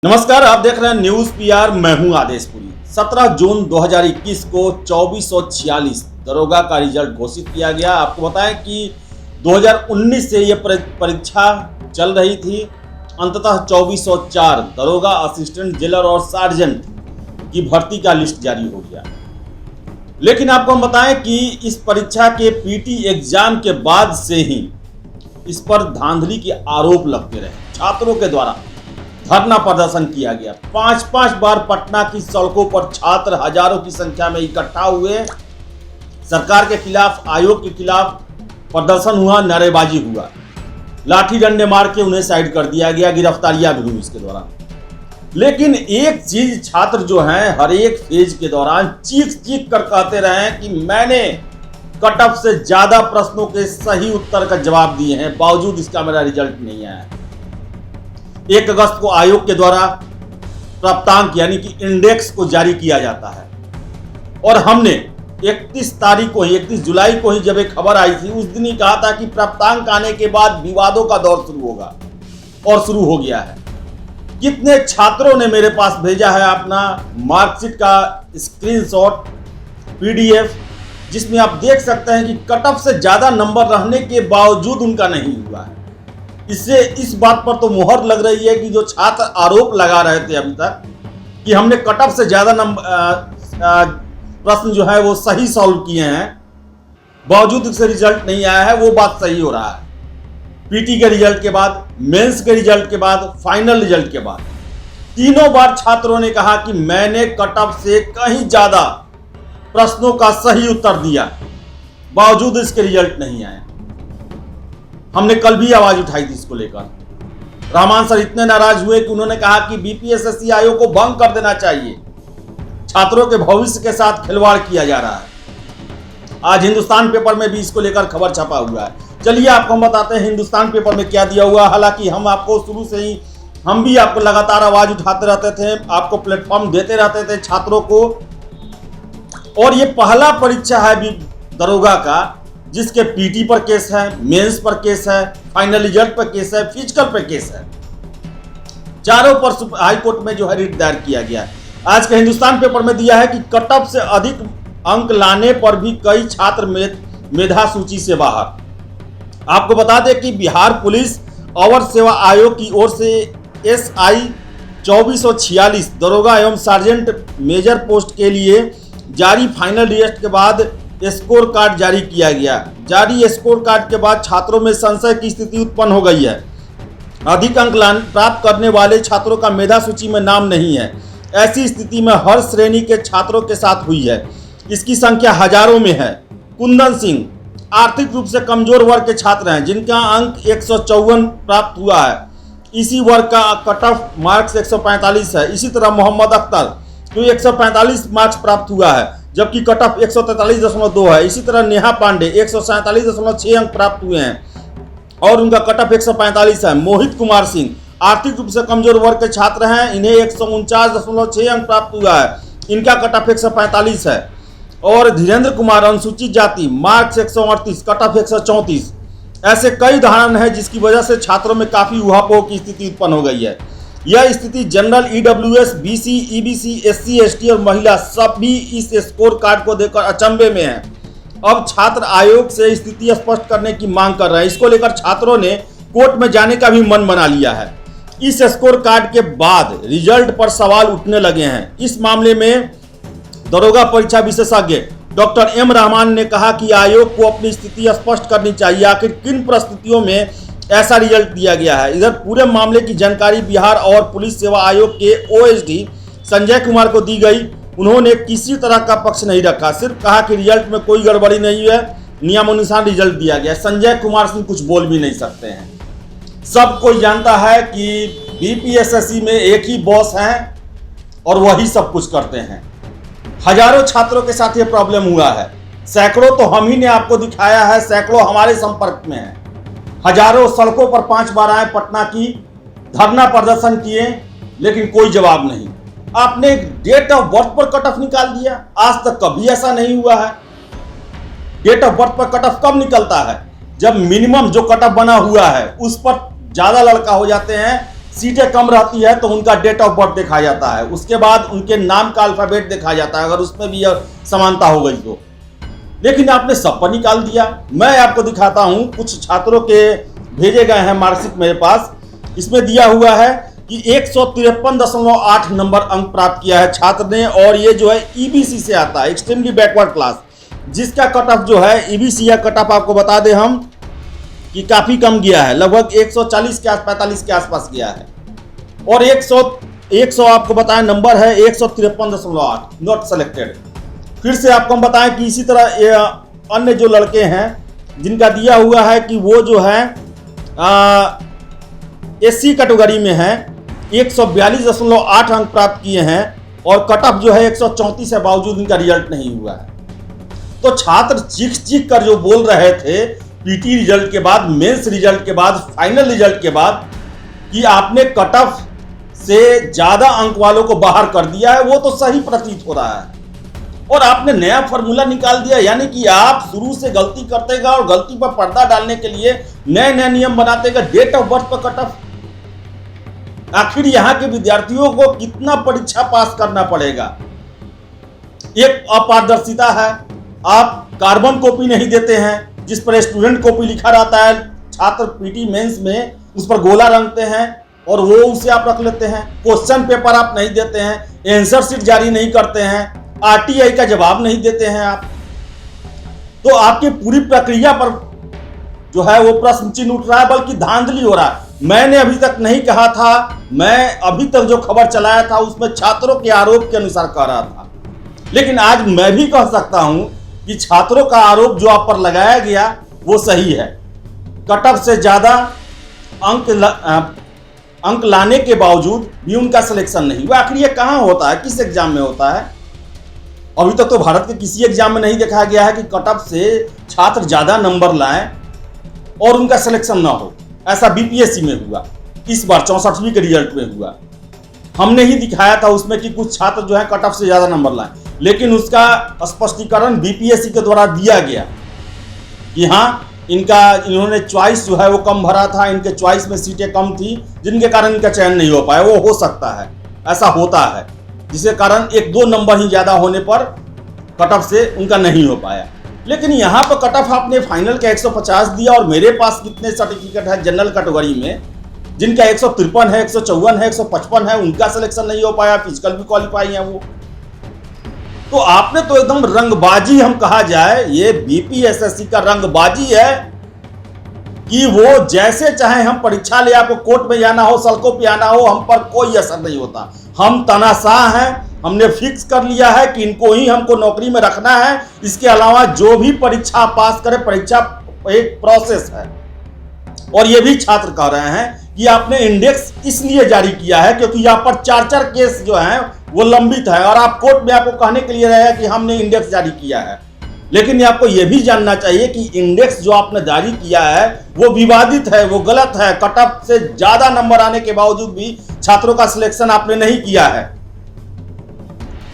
नमस्कार, आप देख रहे हैं न्यूज पीआर। मैं हूं आदेशपुरी। 17 जून 2021 को 2446 दरोगा का रिजल्ट घोषित किया गया। आपको बताएं कि 2019 से यह परीक्षा चल रही थी। अंततः 2404 दरोगा, असिस्टेंट जेलर और सार्जेंट की भर्ती का लिस्ट जारी हो गया। लेकिन आपको हम बताएं कि इस परीक्षा के पीटी एग्जाम के बाद से ही इस पर धांधली के आरोप लगते रहे। छात्रों के द्वारा धरना प्रदर्शन किया गया। 5-5 बार पटना की सड़कों पर छात्र हजारों की संख्या में इकट्ठा हुए। सरकार के खिलाफ, आयोग के खिलाफ प्रदर्शन हुआ, नारेबाजी हुआ, लाठी डंडे मार के उन्हें साइड कर दिया गया, गिरफ्तारियां भी हुई इसके दौरान। लेकिन एक चीज छात्र जो हैं हर एक फेज के दौरान चीख चीख कर कहते रहे कि मैंने कट ऑफ से ज्यादा प्रश्नों के सही उत्तर का जवाब दिए हैं, बावजूद इसका मेरा रिजल्ट नहीं आया। 1 अगस्त को आयोग के द्वारा प्राप्तांक यानी कि इंडेक्स को जारी किया जाता है और हमने 31 जुलाई को ही जब एक खबर आई थी, उस दिन ही कहा था कि प्राप्तांक आने के बाद विवादों का दौर शुरू होगा, और शुरू हो गया है। कितने छात्रों ने मेरे पास भेजा है अपना मार्कशीट का स्क्रीनशॉट, पीडीएफ, जिसमें आप देख सकते हैं कि कट ऑफ से ज्यादा नंबर रहने के बावजूद उनका नहीं हुआ है। इससे इस बात पर तो मुहर लग रही है कि जो छात्र आरोप लगा रहे थे अभी तक कि हमने कट ऑफ से ज्यादा प्रश्न जो है वो सही सॉल्व किए हैं, बावजूद इससे रिजल्ट नहीं आया है, वो बात सही हो रहा है। पीटी के रिजल्ट के बाद, मेंस के रिजल्ट के बाद, फाइनल रिजल्ट के बाद तीनों बार छात्रों ने कहा कि मैंने कट ऑफ से कहीं ज्यादा प्रश्नों का सही उत्तर दिया, बावजूद इसके रिजल्ट नहीं आए। हमने कल भी आवाज उठाई थी इसको लेकर। रहमान सर इतने नाराज हुए कि उन्होंने कहा कि बीपीएसएससी आयोग को भंग कर देना चाहिए, छात्रों के भविष्य के साथ खिलवाड़ किया जा रहा है। आज हिंदुस्तान पेपर में भी इसको लेकर खबर छपा हुआ है। चलिए आपको हम बताते हैं हिंदुस्तान पेपर में क्या दिया हुआ। हालांकि हम आपको शुरू से ही, हम भी आपको लगातार आवाज उठाते रहते थे, आपको प्लेटफॉर्म देते रहते थे छात्रों को। और ये पहला परीक्षा है दरोगा का जिसके पीटी पर केस है, मेंस पर केस है, फाइनल रिजल्ट पर केस है, फिजिकल पर केस है। चारों पर हाई कोर्ट में जो है रिट दायर किया गया है। आज के हिंदुस्तान पेपर में दिया है कि कट ऑफ से अधिक अंक लाने पर भी कई छात्र मेधा सूची से बाहर। आपको बता दें कि बिहार पुलिस अवर सेवा आयोग की ओर से SI 2446 दरोगा एवं सार्जेंट मेजर पोस्ट के लिए जारी फाइनल रिजल्ट के बाद स्कोर कार्ड जारी किया गया। जारी स्कोर कार्ड के बाद छात्रों में संशय की स्थिति उत्पन्न हो गई है। अधिक अंक प्राप्त करने वाले छात्रों का मेधा सूची में नाम नहीं है। ऐसी स्थिति में हर श्रेणी के छात्रों के साथ हुई है। इसकी संख्या हजारों में है। कुंदन सिंह आर्थिक रूप से कमजोर वर्ग के छात्र हैं, जिनका अंक 154 प्राप्त हुआ है। इसी वर्ग का कट ऑफ मार्क्स 145 है। इसी तरह मोहम्मद अख्तर को 145 मार्क्स प्राप्त हुआ है, जबकि कट ऑफ 143.2 है। इसी तरह नेहा पांडे 147.6 अंक प्राप्त हुए हैं और उनका कट ऑफ 145 है। मोहित कुमार सिंह आर्थिक रूप से कमजोर वर्ग के छात्र हैं, इन्हें 149.6 अंक प्राप्त हुआ है, इनका कट ऑफ 145 है। और धीरेन्द्र कुमार अनुसूचित जाति मार्क्स 138, कट ऑफ 134। ऐसे कई उदाहरण है जिसकी वजह से छात्रों में काफी उहापोह की स्थिति उत्पन्न हो गई है। यह स्थिति general, EWS, BC, EBC, SC, ST और महिला सभी इस स्कोर कार्ड को देखकर अचंभे में हैं। अब छात्र आयोग से स्थिति स्पष्ट करने की मांग कर रहे हैं। इसको लेकर छात्रों ने कोर्ट में जाने का भी मन बना लिया है। इस स्कोर कार्ड के बाद रिजल्ट पर सवाल उठने लगे हैं। इस मामले में दरोगा परीक्षा विशेषज्ञ डॉक्टर M रहमान ने कहा कि आयोग को अपनी स्थिति स्पष्ट करनी चाहिए, आखिर किन परिस्थितियों में ऐसा रिजल्ट दिया गया है। इधर पूरे मामले की जानकारी बिहार और पुलिस सेवा आयोग के OSD संजय कुमार को दी गई। उन्होंने किसी तरह का पक्ष नहीं रखा, सिर्फ कहा कि रिजल्ट में कोई गड़बड़ी नहीं है, नियमानुसार रिजल्ट दिया गया। संजय कुमार सिंह कुछ बोल भी नहीं सकते हैं। सब कोई जानता है कि BPSSC में एक ही बॉस हैं और वही सब कुछ करते हैं। हजारों छात्रों के साथ ये प्रॉब्लम हुआ है। सैकड़ों तो हम ही ने आपको दिखाया है, सैकड़ों हमारे संपर्क में है। हजारों सड़कों पर 5 बार आए, पटना की धरना प्रदर्शन किए, लेकिन कोई जवाब नहीं। आपने डेट ऑफ बर्थ पर कट ऑफ निकाल दिया, आज तक कभी ऐसा नहीं हुआ है। डेट ऑफ बर्थ पर कट ऑफ कब निकलता है? जब मिनिमम जो कट ऑफ बना हुआ है उस पर ज्यादा लड़का हो जाते हैं सीटें कम रहती है तो उनका डेट ऑफ बर्थ देखा जाता है, उसके बाद उनके नाम का अल्फाबेट देखा जाता है, अगर उसमें भी समानता हो गई तो। लेकिन आपने सब पर निकाल दिया। मैं आपको दिखाता हूं, कुछ छात्रों के भेजे गए हैं मार्कशीट मेरे पास। इसमें दिया हुआ है कि 153.8 नंबर अंक प्राप्त किया है छात्र ने, और ये जो है ईबीसी से आता है, एक्सट्रीमली बैकवर्ड क्लास, जिसका कट ऑफ जो है ईबीसी या कट ऑफ आपको बता दें हम कि काफी कम गया है, लगभग 140 के 45 के आसपास गया है। और 100 आपको बताएं नंबर है 153.8 नॉट सेलेक्टेड। फिर से आपको हम बताएं कि इसी तरह अन्य जो लड़के हैं जिनका दिया हुआ है कि वो जो है एससी कैटेगरी में है, 142.8 अंक प्राप्त किए हैं और कट ऑफ जो है 134 है, बावजूद इनका रिजल्ट नहीं हुआ है। तो छात्र चीख कर जो बोल रहे थे पीटी रिजल्ट के बाद, मेंस रिजल्ट के बाद, फाइनल रिजल्ट के बाद कि आपने कट ऑफ से ज्यादा अंक वालों को बाहर कर दिया है, वो तो सही प्रतीत हो रहा है। और आपने नया फॉर्मूला निकाल दिया, यानी कि आप शुरू से गलती करते गए और गलती पर पर्दा डालने के लिए नए नए नियम बनाते गए। डेट ऑफ बर्थ पर कट ऑफ, आखिर यहाँ के विद्यार्थियों को कितना परीक्षा पास करना पड़ेगा? एक अपारदर्शिता है। आप कार्बन कॉपी नहीं देते हैं जिस पर स्टूडेंट कॉपी लिखा रहता है, छात्र पीटी मेंस में उस पर गोला रंगते हैं और वो उसे आप रख लेते हैं। क्वेश्चन पेपर आप नहीं देते हैं, आंसर शीट जारी नहीं करते हैं, आरटीआई का जवाब नहीं देते हैं आप। तो आपकी पूरी प्रक्रिया पर जो है वो प्रश्न चिन्ह उठ रहा है, बल्कि धांधली हो रहा है। मैंने अभी तक नहीं कहा था, मैं अभी तक जो खबर चलाया था उसमें छात्रों के आरोप के अनुसार कह रहा था, लेकिन आज मैं भी कह सकता हूं कि छात्रों का आरोप जो आप पर लगाया गया वो सही है। कट ऑफ से ज्यादा अंक लाने के बावजूद भी उनका सिलेक्शन नहीं हुआ। आखिर ये कहां होता है, किस एग्जाम में होता है? अभी तक तो भारत के किसी एग्जाम में नहीं देखा गया है कि कट ऑफ से छात्र ज्यादा नंबर लाएं और उनका सिलेक्शन ना हो। ऐसा बीपीएससी में हुआ, इस बार 64वीं के रिजल्ट में हुआ। हमने ही दिखाया था उसमें कि कुछ छात्र जो है कट ऑफ से ज्यादा नंबर लाए, लेकिन उसका स्पष्टीकरण बीपीएससी के द्वारा दिया गया कि हाँ इन्होंने चॉइस जो है वो कम भरा था, इनके चॉइस में सीटें कम थी, जिनके कारण इनका चयन नहीं हो पाया। वो हो सकता है, ऐसा होता है, जिसके कारण 1-2 नंबर ही ज्यादा होने पर कट ऑफ से उनका नहीं हो पाया। लेकिन यहाँ पर कट ऑफ आपने फाइनल का 150 दिया, और मेरे पास कितने सर्टिफिकेट है जनरल कैटेगरी में जिनका 153 है, 154 है, 155 है, उनका सिलेक्शन नहीं हो पाया, फिजिकल भी क्वालिफाई है वो। तो आपने तो एकदम रंगबाजी हम कहा जाए, ये बीपीएसएससी का रंगबाजी है कि वो जैसे चाहे हम परीक्षा ले, आपको कोर्ट में जाना हो, सड़कों पे आना हो, हम पर कोई असर नहीं होता। हम तानाशाह हैं, हमने फिक्स कर लिया है कि इनको ही हमको नौकरी में रखना है। इसके अलावा जो भी परीक्षा पास करे, परीक्षा एक प्रोसेस है। और ये भी छात्र कह रहे हैं कि आपने इंडेक्स इसलिए जारी किया है क्योंकि यहाँ पर 4 केस जो हैं वो लंबित है, और आप कोर्ट में आपको कहने के लिए रहेगा कि हमने इंडेक्स जारी किया है। लेकिन आपको यह भी जानना चाहिए कि इंडेक्स जो आपने जारी किया है वो विवादित है, वो गलत है। कट ऑफ से ज्यादा नंबर आने के बावजूद भी छात्रों का सिलेक्शन आपने नहीं किया है।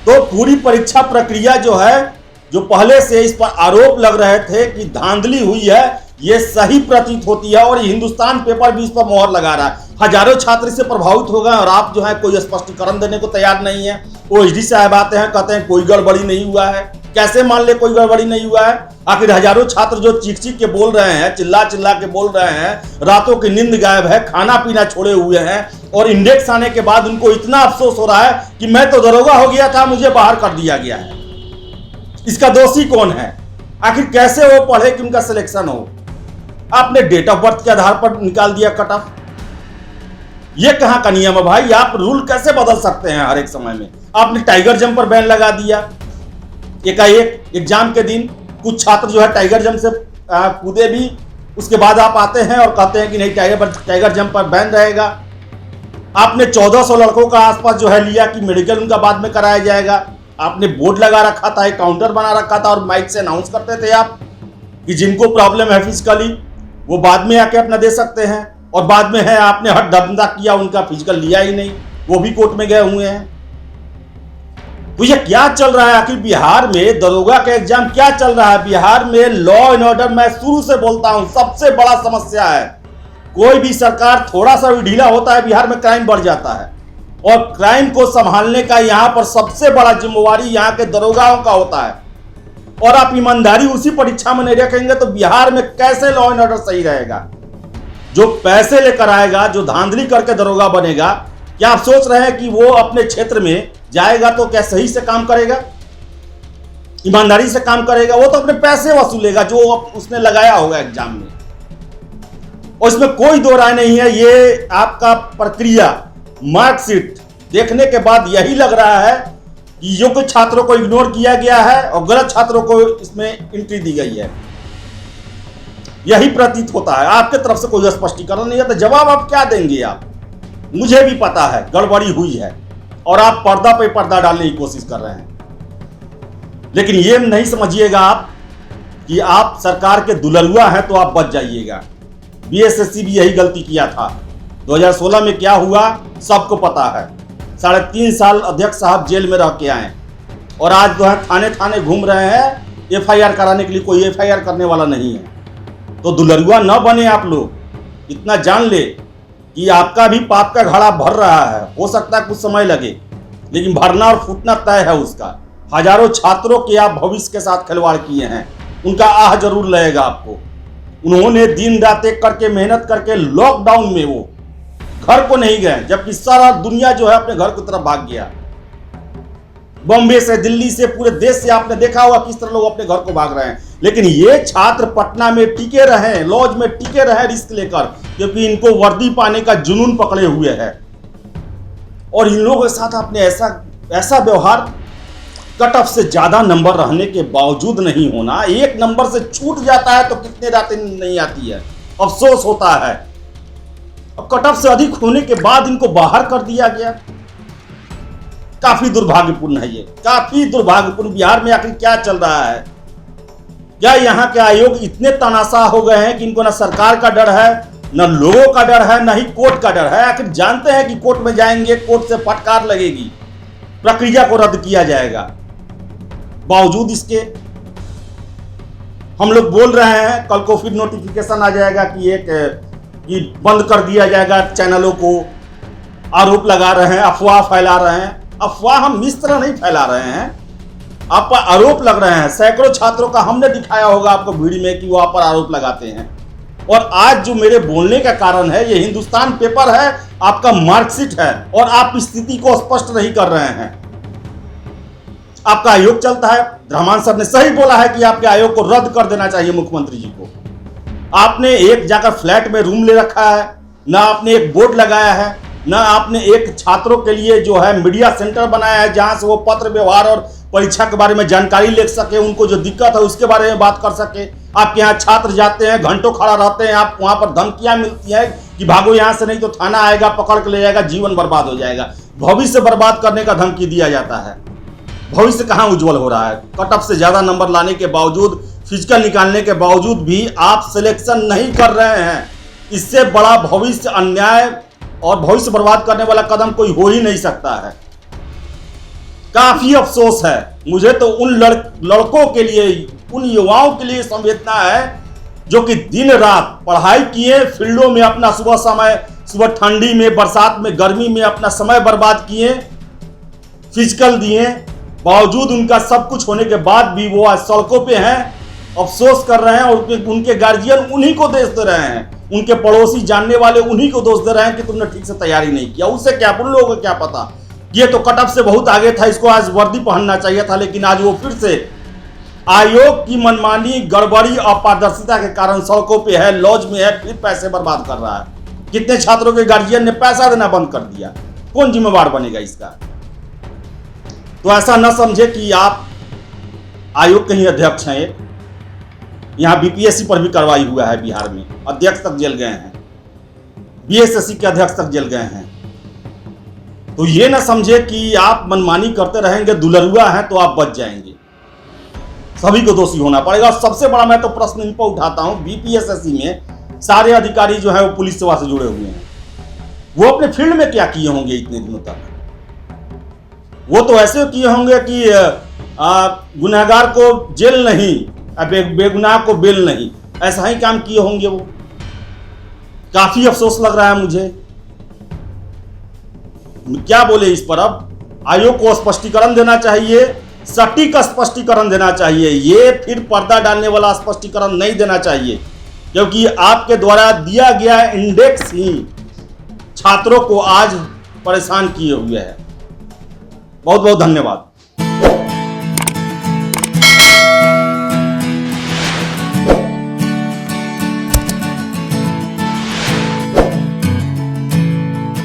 तो पूरी परीक्षा प्रक्रिया जो है, जो पहले से इस पर आरोप लग रहे थे कि धांधली हुई है, ये सही प्रतीत होती है। और हिंदुस्तान पेपर भी इस पर मोहर लगा रहा है। हजारों छात्र इससे प्रभावित हो गए, और आप जो है कोई स्पष्टीकरण देने को तैयार नहीं है। ओएसडी साहब आते हैं, कहते हैं कोई गड़बड़ी नहीं हुआ है। कैसे मान ले कोई गड़बड़ी नहीं हुआ है? आखिर हजारों छात्र जो चीख चीख के बोल रहे हैं, चिल्ला चिल्ला के बोल रहे हैं, रातों की नींद गायब है, खाना पीना छोड़े हुए हैं, और इंडेक्स आने के बाद उनको इतना अफसोस हो रहा है कि मैं तो दरोगा हो गया था, मुझे बाहर कर दिया गया है। इसका दोषी कौन है? आखिर कैसे वो पढ़े कि उनका सिलेक्शन हो? आपने डेट ऑफ बर्थ के आधार पर निकाल दिया कट ऑफ। ये कहां का नियम है भाई? आप रूल कैसे बदल सकते हैं हर एक समय में? आपने टाइगर जंप पर बैन लगा दिया एकाएक एग्जाम के दिन। कुछ छात्र जो है टाइगर जंप से कूदे भी, उसके बाद आप आते हैं और कहते हैं कि नहीं टाइगर जंप पर बैन रहेगा। आपने 1400 लड़कों का आसपास जो है लिया कि मेडिकल उनका बाद में कराया जाएगा। आपने बोर्ड लगा रखा था, एक काउंटर बना रखा था, और माइक से अनाउंस करते थे आप कि जिनको प्रॉब्लम है फिजिकली वो बाद में आके अपना दे सकते हैं। और बाद में है आपने हट धंधा किया, उनका फिजिकल लिया ही नहीं, वो भी कोर्ट में गए हुए हैं। तो ये क्या चल रहा है आखिर बिहार में? दरोगा का एग्जाम क्या चल रहा है बिहार में? लॉ एंड ऑर्डर, मैं शुरू से बोलता हूं, सबसे बड़ा समस्या है। कोई भी सरकार थोड़ा सा भी ढीला होता है, बिहार में क्राइम बढ़ जाता है। और क्राइम को संभालने का यहां पर सबसे बड़ा जिम्मेवारी यहां के दरोगाओं का होता है। और आप ईमानदारी उसी परीक्षा में नहीं रखेंगे तो बिहार में कैसे लॉ एंड ऑर्डर सही रहेगा? जो पैसे लेकर आएगा, जो धांधली करके दरोगा बनेगा, क्या आप सोच रहे हैं कि वो अपने क्षेत्र में जाएगा तो क्या सही से काम करेगा, ईमानदारी से काम करेगा? वो तो अपने पैसे वसूलेगा जो उसने लगाया होगा एग्जाम में। और इसमें कोई दो राय नहीं है। ये आपका प्रक्रिया मार्कशीट देखने के बाद यही लग रहा है कि योग्य छात्रों को इग्नोर किया गया है और गलत छात्रों को इसमें एंट्री दी गई है, यही प्रतीत होता है। आपके तरफ से कोई स्पष्टीकरण नहीं है तो जवाब आप क्या देंगे? आप, मुझे भी पता है गड़बड़ी हुई है और आप पर्दा पे पर्दा डालने की कोशिश कर रहे हैं, लेकिन ये नहीं समझिएगा आप कि आप सरकार के दुलरुआ हैं तो आप बच जाइएगा। बीएसएससी भी यही गलती किया था। 2016 में क्या हुआ सबको पता है। 3.5 साल अध्यक्ष साहब जेल में रह के आए और आज जो है थाने थाने घूम रहे हैं एफआईआर कराने के लिए। कोई एफआईआर करने वाला नहीं है। तो दुलरुआ न बने आप लोग, इतना जान ले कि आपका भी पाप का घड़ा भर रहा है। हो सकता है कुछ समय लगे, लेकिन भरना और फूटना तय है उसका। हजारों छात्रों के आप भविष्य के साथ खिलवाड़ किए हैं, उनका आह जरूर लगेगा आपको। उन्होंने दिन रात एक करके मेहनत करके लॉकडाउन में वो घर को नहीं गए, जबकि सारा दुनिया जो है अपने घर की तरफ भाग गया। बॉम्बे से, दिल्ली से, पूरे देश से आपने देखा होगा किस तरह लोग अपने घर को भाग रहे हैं। लेकिन ये छात्र पटना में टिके रहे, लॉज में टिके रहे रिस्क लेकर, क्योंकि इनको वर्दी पाने का जुनून पकड़े हुए है। और इन लोगों के साथ आपने ऐसा व्यवहार, कट ऑफ से ज्यादा नंबर रहने के बावजूद नहीं होना। एक नंबर से छूट जाता है तो कितने रातें नहीं आती है, अफसोस होता है। अब कट ऑफ से अधिक होने के बाद इनको बाहर कर दिया गया, काफी दुर्भाग्यपूर्ण है। ये काफी दुर्भाग्यपूर्ण। बिहार में आखिर क्या चल रहा है? क्या यहाँ के आयोग इतने तनाशाह हो गए हैं कि इनको ना सरकार का डर है, न लोगों का डर है, न ही कोर्ट का डर है? आखिर जानते हैं कि कोर्ट में जाएंगे, कोर्ट से फटकार लगेगी, प्रक्रिया को रद्द किया जाएगा। बावजूद इसके हम लोग बोल रहे हैं कल को फिर नोटिफिकेशन आ जाएगा कि बंद कर दिया जाएगा चैनलों को। आरोप लगा रहे हैं, अफवाह फैला रहे हैं। अफवाह हम इस तरह नहीं फैला रहे हैं, आप पर आरोप लग रहे हैं। सैकड़ों छात्रों का हमने दिखाया होगा आपको वीडियो में कि वो आप पर आरोप लगाते हैं। और आज जो मेरे बोलने का कारण है, ये हिंदुस्तान पेपर है, आपका मार्कशीट है, और आप स्थिति को स्पष्ट नहीं कर रहे हैं। आपका आयोग चलता है। रहमान साहब ने सही बोला है कि आपके आयोग को रद्द कर देना चाहिए मुख्यमंत्री जी को। आपने एक जाकर फ्लैट में रूम ले रखा है, ना आपने एक बोर्ड लगाया है, ना आपने एक छात्रों के लिए जो है मीडिया सेंटर बनाया है जहां से वो पत्र व्यवहार और परीक्षा के बारे में जानकारी ले सके, उनको जो दिक्कत है उसके बारे में बात कर सके। आपके यहाँ छात्र जाते हैं, घंटों खड़ा रहते हैं, आप वहां पर धमकियां मिलती है कि भागो यहाँ से, नहीं तो थाना आएगा, पकड़ के ले जाएगा, जीवन बर्बाद हो जाएगा। भविष्य बर्बाद करने का धमकी दिया जाता है। भविष्य कहाँ उज्जवल हो रहा है? कट ऑफ से ज्यादा नंबर लाने के बावजूद, फिजिकल निकालने के बावजूद भी आप सिलेक्शन नहीं कर रहे हैं। इससे बड़ा भविष्य अन्याय और भविष्य बर्बाद करने वाला कदम कोई हो ही नहीं सकता है। काफी अफसोस है मुझे तो उन लड़कों के लिए, उन युवाओं के लिए संवेदना है जो कि दिन रात पढ़ाई किए, फील्डों में अपना सुबह ठंडी में, बरसात में, गर्मी में अपना समय बर्बाद किए, फिजिकल दिए, बावजूद उनका सब कुछ होने के बाद भी वो आज सड़कों पे हैं, अफसोस कर रहे हैं। और उनके गार्जियन उन्हीं को दोष दे रहे हैं, उनके पड़ोसी जानने वाले उन्हीं को दोष दे रहे हैं कि तुमने ठीक से तैयारी नहीं किया। उससे क्या, उन लोगों को क्या पता? ये तो कट ऑफ से बहुत आगे था, इसको आज वर्दी पहनना चाहिए था, लेकिन आज वो फिर से आयोग की मनमानी, गड़बड़ी, अपारदर्शिता के कारण सड़कों पे है, लॉज में है, फिर पैसे बर्बाद कर रहा है। कितने छात्रों के गार्जियन ने पैसा देना बंद कर दिया? कौन जिम्मेवार बनेगा इसका? तो ऐसा न समझे कि आप आयोग के ही अध्यक्ष हैं। यहां बीपीएससी पर भी कार्रवाई हुआ है बिहार में, अध्यक्ष तक जेल गए हैं, बीएसएससी के अध्यक्ष तक जेल गए हैं। तो ये ना समझे कि आप मनमानी करते रहेंगे, दुलरुआ हैं तो आप बच जाएंगे। सभी को दोषी होना पड़ेगा। और सबसे बड़ा मैं तो प्रश्न इन पर उठाता हूं, बीपीएसएससी में सारे अधिकारी जो है वो पुलिस सेवा से जुड़े हुए हैं। वो अपने फील्ड में क्या किए होंगे इतने दिनों तक? वो तो ऐसे किए होंगे कि गुनहगार को जेल नहीं, बेगुनाह को बेल नहीं, ऐसा ही काम किए होंगे वो। काफी अफसोस लग रहा है मुझे। क्या बोले इस पर, अब आयोग को स्पष्टीकरण देना चाहिए, सटीक स्पष्टीकरण देना चाहिए। ये फिर पर्दा डालने वाला स्पष्टीकरण नहीं देना चाहिए, क्योंकि आपके द्वारा दिया गया इंडेक्स ही छात्रों को आज परेशान किए हुए है। बहुत बहुत धन्यवाद।